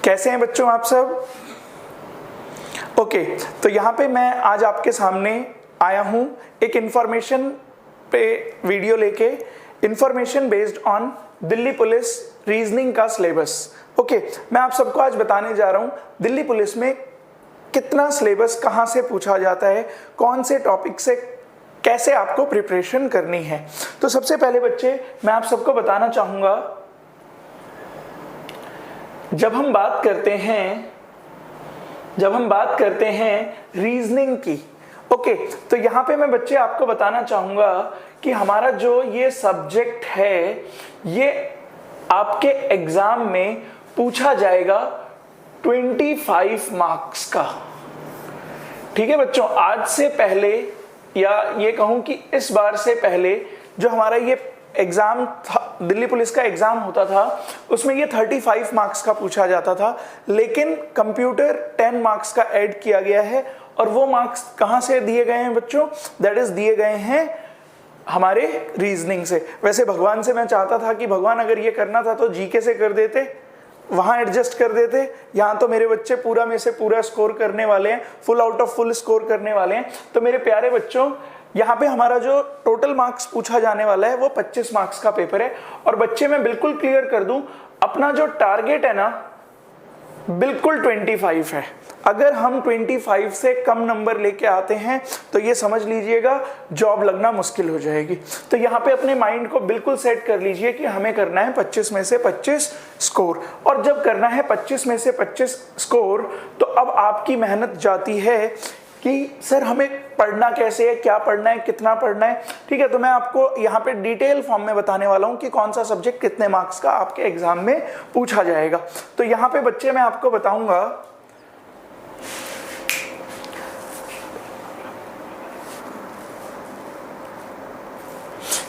कैसे हैं बच्चों आप सब? ओके, तो यहाँ पे मैं आज आपके सामने आया हूँ एक इंफॉर्मेशन पे वीडियो लेके, information based on Delhi police reasoning का सिलेबस। ओके, मैं आप सबको आज बताने जा रहा हूँ दिल्ली पुलिस में कितना सिलेबस कहाँ से पूछा जाता है, कौन से टॉपिक से कैसे आपको प्रिपरेशन करनी है। तो सबसे पहले बच्चे मैं आप सबको बताना चाहूँगा, जब हम बात करते हैं रीजनिंग की, ओके, तो यहाँ पे मैं बच्चे आपको बताना चाहूँगा कि हमारा जो ये सब्जेक्ट है ये आपके एग्जाम में पूछा जाएगा 25 मार्क्स का। ठीक है बच्चों, आज से पहले या ये कहूँ कि इस बार से पहले जो हमारा ये एग्जाम था, दिल्ली पुलिस का एग्जाम होता था, उसमें ये 35 मार्क्स का पूछा जाता था, लेकिन कंप्यूटर 10 मार्क्स का ऐड किया गया है। और वो मार्क्स कहाँ से दिए गए हैं बच्चों? दैट इज दिए गए हैं हमारे रीजनिंग से। वैसे भगवान से मैं चाहता था कि भगवान अगर ये करना था तो जीके से कर देते, वहां एडजस्ट कर देते। यहाँ तो मेरे बच्चे पूरा में से पूरा स्कोर करने वाले हैं, full out of full score करने वाले हैं। तो मेरे प्यारे बच्चों, यहाँ पे हमारा जो टोटल मार्क्स पूछा जाने वाला है वो 25 मार्क्स का पेपर है। और बच्चे मैं बिल्कुल क्लियर कर दूं, अपना जो टारगेट है ना बिल्कुल 25 है। अगर हम 25 से कम नंबर लेके आते हैं तो ये समझ लीजिएगा जॉब लगना मुश्किल हो जाएगी। तो यहाँ पे अपने माइंड को बिल्कुल सेट कर लीजिए कि हमें करना है 25 में से 25 स्कोर। और जब करना है 25 में से 25 स्कोर, तो अब आपकी मेहनत जाती है कि सर हमें पढ़ना कैसे है, क्या पढ़ना है, कितना पढ़ना है। ठीक है, तो मैं आपको यहाँ पे डिटेल फॉर्म में बताने वाला हूँ कि कौन सा सब्जेक्ट कितने मार्क्स का आपके एग्जाम में पूछा जाएगा। तो यहाँ पे बच्चे मैं आपको बताऊंगा,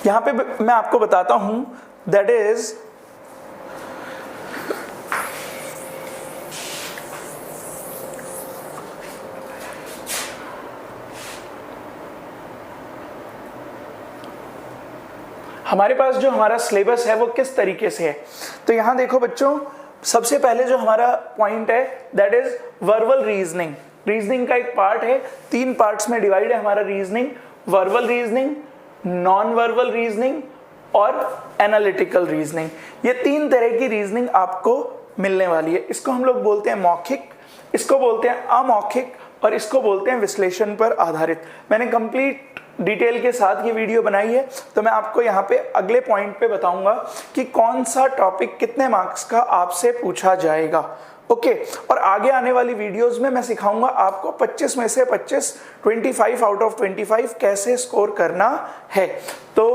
यहाँ पे मैं आपको बताता हूं, दैट इज हमारे पास जो हमारा सिलेबस है वो किस तरीके से है। तो यहां देखो बच्चों, सबसे पहले जो हमारा पॉइंट है that is verbal reasoning. Reasoning का एक पार्ट है, 3 पार्ट्स में डिवाइड है हमारा reasoning: verbal reasoning, non verbal reasoning और एनालिटिकल रीजनिंग। ये 3 तरह की रीजनिंग आपको मिलने वाली है। इसको हम लोग बोलते हैं मौखिक, इसको बोलते हैं अमौखिक और इसको बोलते हैं विश्लेषण पर आधारित। मैंने कंप्लीट डिटेल के साथ ये वीडियो बनाई है, तो मैं आपको यहाँ पे अगले पॉइंट पे बताऊंगा कि कौन सा टॉपिक कितने मार्क्स का आपसे पूछा जाएगा। ओके, और आगे आने वाली वीडियोस में मैं सिखाऊंगा आपको 25 में से 25 आउट ऑफ 25 कैसे स्कोर करना है। तो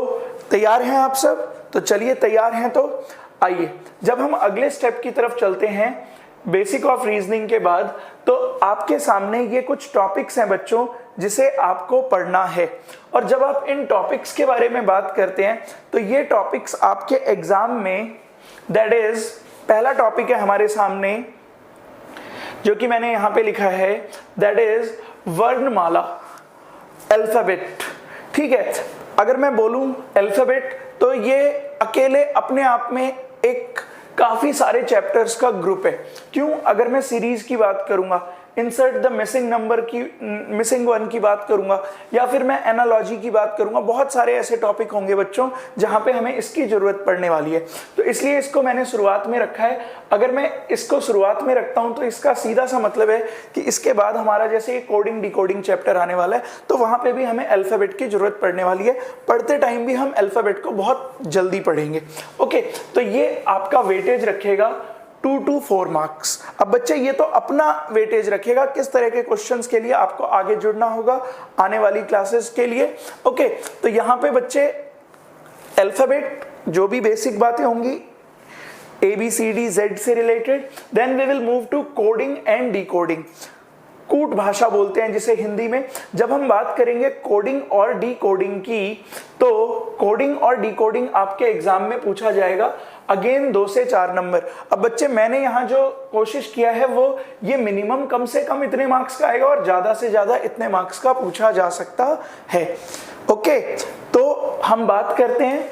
तैयार हैं आप सब? तो चलिए, तैयार हैं तो आइए, जब हम अगले स्टेप की तरफ चलते हैं बेसिक ऑफ रीजनिंग के बाद, तो आपके सामने ये कुछ टॉपिक्स हैं बच्चों जिसे आपको पढ़ना है। और जब आप इन टॉपिक्स के बारे में बात करते हैं तो ये टॉपिक्स आपके एग्जाम में, दैट इज पहला टॉपिक है हमारे सामने जो कि मैंने यहां पे लिखा है, दैट इज वर्णमाला, अल्फाबेट। ठीक है, अगर मैं बोलूं अल्फाबेट तो ये अकेले अपने आप में एक काफी सारे चैप्टर्स का ग्रुप है। क्यों? अगर मैं सीरीज की बात करूंगा, इंसर्ट द मिसिंग नंबर की, मिसिंग वन की बात करूंगा, या फिर मैं एनालॉजी की बात करूंगा, बहुत सारे ऐसे टॉपिक होंगे बच्चों जहां पे हमें इसकी जरूरत पड़ने वाली है। तो इसलिए इसको मैंने शुरुआत में रखा है। अगर मैं इसको शुरुआत में रखता हूं तो इसका सीधा सा मतलब है कि इसके बाद हमारा जैसे कोडिंग डिकोडिंग चैप्टर आने वाला है, तो वहां पे भी हमें अल्फाबेट की जरूरत पड़ने वाली है। पढ़ते टाइम भी हम अल्फाबेट को बहुत जल्दी पढ़ेंगे। ओके, तो ये आपका वेटेज रखेगा 2 to 4 मार्क्स। अब बच्चे ये तो अपना वेटेज रखेगा, किस तरह के क्वेश्चंस के लिए आपको आगे जुड़ना होगा आने वाली क्लासेस के लिए। ओके, तो यहाँ पे बच्चे अल्फाबेट जो भी बेसिक बातें होंगी ABCD Z से related, then we will move to coding and decoding. कूट भाषा बोलते हैं जिसे हिंदी में। जब हम बात करेंगे कोडिंग और डिकोडिंग की, तो कोडिंग और डिकोडिंग आपके एग्जाम में पूछा जाएगा अगेन 2 से 4 नंबर। अब बच्चे मैंने यहाँ जो कोशिश किया है वो ये मिनिमम कम से कम इतने मार्क्स का आएगा और ज्यादा से ज्यादा इतने मार्क्स का पूछा जा सकता है। ओके, तो हम बात करते हैं,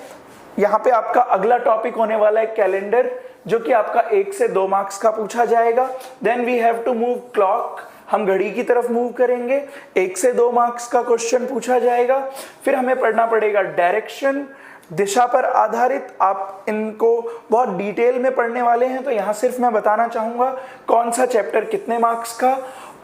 यहाँ पे आपका अगला टॉपिक होने वाला है कैलेंडर। जो कि आपका 1 से 2 मार्क्स का पूछा जाएगा। Then we have to move clock, हम घड़ी की तरफ मूव करेंगे, 1 से 2 मार्क्स का क्वेश्चन पूछा जाएगा। फिर हमें पढ़ना पड़ेगा डायरेक्शन, दिशा पर आधारित। आप इनको बहुत डिटेल में पढ़ने वाले हैं, तो यहाँ सिर्फ मैं बताना चाहूँगा कौन सा चैप्टर कितने मार्क्स का।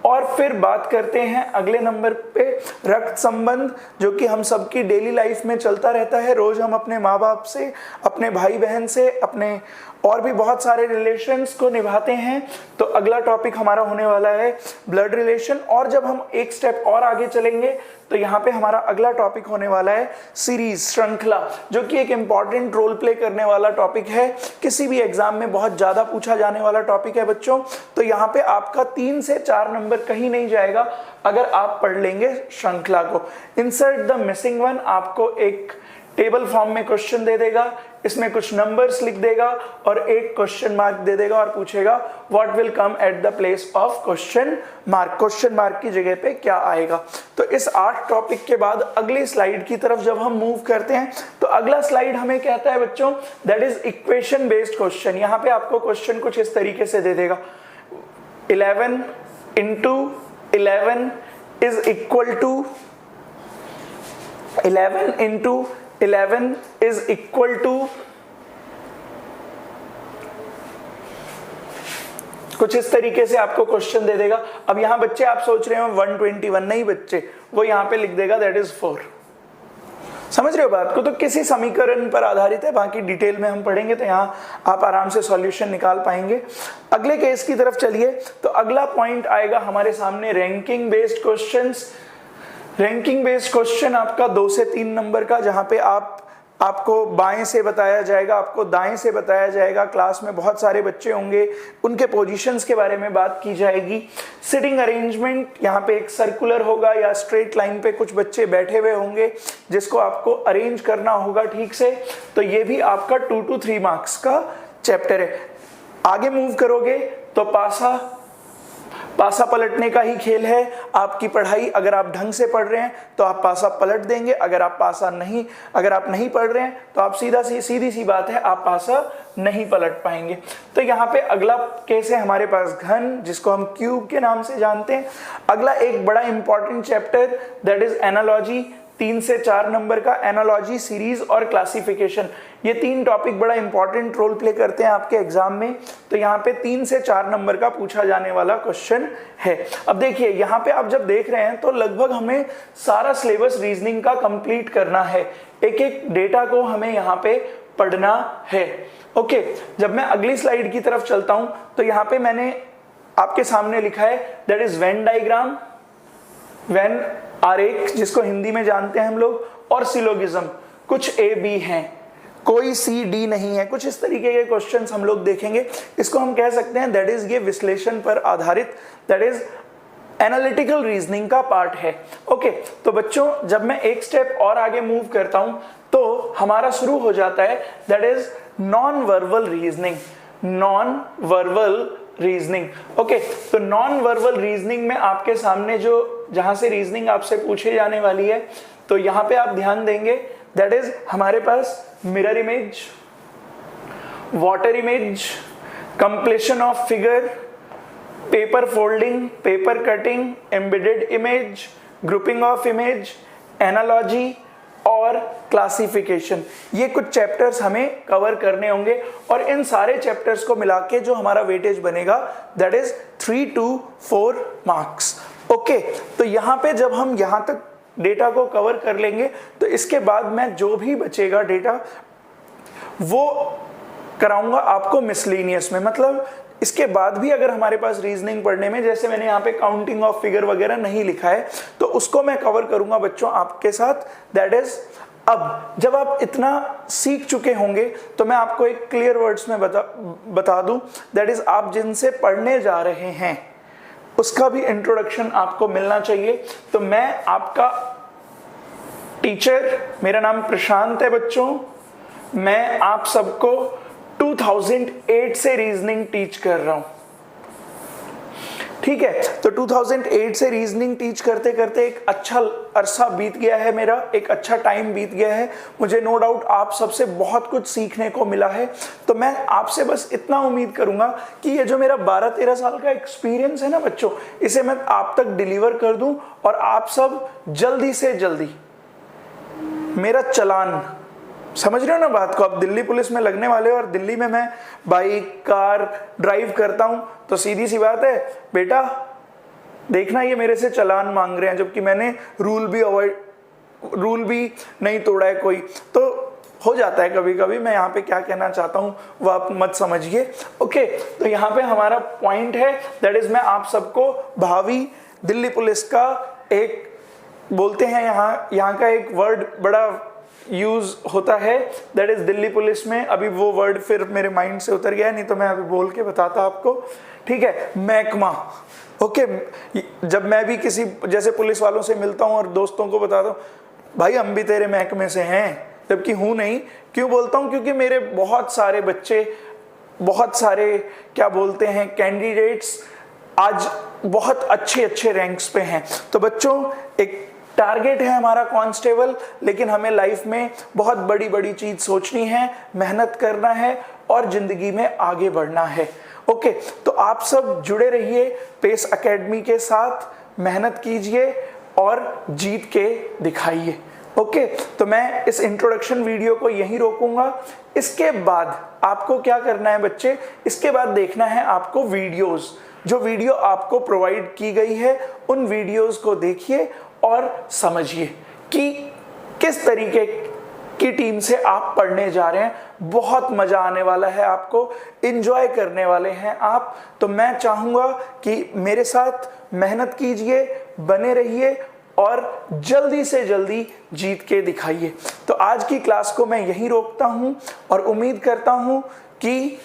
और फिर बात करते हैं अगले नंबर पे रक्त संबंध, जो कि हम सबकी डेली लाइफ में चलता रहता है। रोज हम अपने माँ बाप से, अपने भाई बहन से, अपने और भी बहुत सारे रिलेशंस को निभाते हैं। तो अगला टॉपिक हमारा होने वाला है ब्लड रिलेशन। और जब हम एक स्टेप और आगे चलेंगे तो यहाँ पे हमारा अगला टॉपिक होने वाला है सीरीज, श्रृंखला, जो कि एक इंपॉर्टेंट रोल प्ले करने वाला टॉपिक है, किसी भी एग्जाम में बहुत ज्यादा पूछा जाने वाला टॉपिक है बच्चों। तो यहाँ पे आपका 3 से 4 नंबर कहीं नहीं जाएगा अगर आप पढ़ लेंगे श्रृंखला को। इंसर्ट द मिसिंग वन आपको एक टेबल फॉर्म में क्वेश्चन दे देगा, इसमें कुछ नंबर्स लिख देगा और एक क्वेश्चन मार्क दे देगा और पूछेगा what will come at the place of question mark. Question mark की जगह पे क्या आएगा। तो इस 8 टॉपिक के बाद अगली स्लाइड की तरफ जब हम मूव करते हैं तो अगला स्लाइड हमें कहता है बच्चों that is equation based question. यहाँ पे आपको क्वेश्चन कुछ इस तरीके से दे देगा, 11 into 11 is equal to 11 into 11 is equal to कुछ इस तरीके से आपको क्वेश्चन दे देगा। अब यहां बच्चे आप सोच रहे हो 121, नहीं बच्चे, वो यहां पे लिख देगा दैट इज 4। समझ रहे हो बात को। तो किसी समीकरण पर आधारित है, बाकी डिटेल में हम पढ़ेंगे तो यहाँ आप आराम से सॉल्यूशन निकाल पाएंगे। अगले केस की तरफ चलिए। तो अगला पॉइंट आएगा हमारे सामने ranking based questions. Ranking based question आपका 2 से 3 नंबर का, जहां पे आपको बाएं से बताया जाएगा, आपको दाएं से बताया जाएगा। क्लास में बहुत सारे बच्चे होंगे, उनके पोजीशंस के बारे में बात की जाएगी। सिटिंग अरेंजमेंट, यहाँ पे एक सर्कुलर होगा या स्ट्रेट लाइन पे कुछ बच्चे बैठे हुए होंगे जिसको आपको अरेंज करना होगा ठीक से। तो ये भी आपका 2 to 3 मार्क्स का चैप्टर है। आगे मूव करोगे तो पासा पलटने का ही खेल है। आपकी पढ़ाई अगर आप ढंग से पढ़ रहे हैं तो आप पासा पलट देंगे, अगर आप नहीं पढ़ रहे हैं तो आप सीधी सी बात है, आप पासा नहीं पलट पाएंगे। तो यहाँ पे अगला केस है हमारे पास घन, जिसको हम क्यूब के नाम से जानते हैं। अगला एक बड़ा important chapter that is analogy, 3 से 4 नंबर का। एनालॉजी, सीरीज और क्लासिफिकेशन, ये 3 टॉपिक बड़ा इंपॉर्टेंट रोल प्ले करते हैं आपके एग्जाम में। तो यहाँ पे 3 से 4 नंबर का पूछा जाने वाला क्वेश्चन है। अब देखिए यहाँ पे आप जब देख रहे हैं तो लगभग हमें सारा सिलेबस रीजनिंग का कंप्लीट करना है। एक एक डेटा को हमें यहाँ पे पढ़ना है। ओके, जब मैं अगली स्लाइड की तरफ चलता हूं तो यहाँ पे मैंने आपके सामने लिखा है that is Venn diagram, when आरेख जिसको हिंदी में जानते हैं हम लोग, और सिलोगिज्म। कुछ ए बी हैं, कोई सी डी नहीं है। कुछ इस तरीके के क्वेश्चंस हम लोग देखेंगे। इसको हम कह सकते हैं दैट इज ये विश्लेषण पर आधारित, दैट इज एनालिटिकल रीजनिंग का पार्ट है। ओके, तो बच्चों जब मैं एक स्टेप और आगे मूव करता हूं तो हमारा शुरू हो जाता है that is non verbal reasoning. Non verbal reasoning, okay, तो नॉन वर्बल रीजनिंग में आपके सामने जहां से रीजनिंग आपसे पूछे जाने वाली है, तो यहां पे आप ध्यान देंगे दैट इज हमारे पास mirror image, water image, completion of figure, paper folding, paper cutting, embedded image, grouping of image, analogy और क्लासिफिकेशन। ये कुछ चैप्टर्स हमें कवर करने होंगे और इन सारे चैप्टर्स को मिला के जो हमारा वेटेज बनेगा that is 3 to 4 marks. Okay, तो यहाँ पे जब हम यहाँ तक डेटा को कवर कर लेंगे तो इसके बाद मैं जो भी बचेगा डेटा वो कराऊंगा आपको मिसलेनियस में। मतलब इसके बाद भी अगर हमारे पास रीजनिंग पढ़ने में, जैसे मैंने यहाँ पे काउंटिंग ऑफ फिगर वगैरह नहीं लिखा है, तो उसको मैं कवर करूंगा बच्चों आपके साथ। दैट इज, अब जब आप इतना सीख चुके होंगे तो मैं आपको एक क्लियर वर्ड्स में बता दूं, दैट इज आप जिनसे पढ़ने जा रहे हैं उसका भी इंट्रोडक्शन आपको मिलना चाहिए। तो मैं आपका टीचर, मेरा नाम प्रशांत है बच्चों। मैं आप सबको 2008 से रीजनिंग टीच कर रहा हूं, ठीक है। तो 2008 से रीजनिंग टीच करते करते एक अच्छा अरसा बीत गया है मेरा, एक अच्छा टाइम बीत गया है। मुझे नो डाउट आप सबसे बहुत कुछ सीखने को मिला है। तो मैं आपसे बस इतना उम्मीद करूंगा कि ये जो मेरा 12-13 साल का एक्सपीरियंस है ना बच्चों, इसे मैं आप तक डिलीवर कर दूं और आप सब जल्दी से जल्दी मेरा चालान, समझ रहे हो ना बात को, आप दिल्ली पुलिस में लगने वाले हो और दिल्ली में मैं बाइक कार ड्राइव करता हूं, तो सीधी सी बात है बेटा, देखना ये मेरे से चालान मांग रहे हैं, जबकि मैंने रूल भी नहीं तोड़ा है कोई। तो हो जाता है कभी कभी, मैं यहाँ पे क्या कहना चाहता हूँ वो आप मत समझिए। ओके, तो यहाँ पे हमारा पॉइंट है दैट इज मैं आप सबको भावी दिल्ली पुलिस का एक बोलते हैं, यहाँ का एक वर्ड बड़ा यूज होता है दैट इज दिल्ली पुलिस में, अभी वो वर्ड फिर मेरे माइंड से उतर गया, नहीं तो मैं अभी बोल के बताता आपको। ठीक है, महकमा। ओके, जब मैं भी किसी जैसे पुलिस वालों से मिलता हूँ और दोस्तों को बताता हूँ भाई हम भी तेरे महकमे से हैं, जबकि हूँ नहीं। क्यों बोलता हूँ? क्योंकि मेरे बहुत सारे बच्चे, बहुत सारे क्या बोलते हैं कैंडिडेट्स आज बहुत अच्छे अच्छे रैंक्स पे हैं। तो बच्चों एक टारगेट है हमारा कांस्टेबल, लेकिन हमें लाइफ में बहुत बड़ी बड़ी चीज सोचनी है, मेहनत करना है और जिंदगी में आगे बढ़ना है। ओके, तो आप सब जुड़े रहिए पेस एकेडमी के साथ, मेहनत कीजिए और जीत के दिखाइए। ओके, तो मैं इस इंट्रोडक्शन वीडियो को यहीं रोकूंगा। इसके बाद आपको क्या करना है बच्चे, इसके बाद देखना है आपको वीडियोस, जो वीडियो आपको प्रोवाइड की गई है उन वीडियोस को देखिए और समझिए कि किस तरीके की टीम से आप पढ़ने जा रहे हैं। बहुत मजा आने वाला है, आपको एंजॉय करने वाले हैं आप। तो मैं चाहूंगा कि मेरे साथ मेहनत कीजिए, बने रहिए और जल्दी से जल्दी जीत के दिखाइए। तो आज की क्लास को मैं यहीं रोकता हूं और उम्मीद करता हूं कि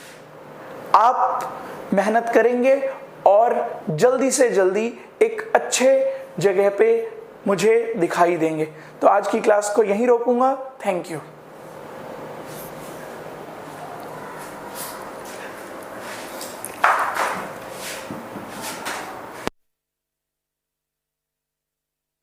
आप मेहनत करेंगे और जल्दी से जल्दी एक अच्छे जगह पे मुझे दिखाई देंगे। तो आज की क्लास को यहीं रोकूंगा। Thank you.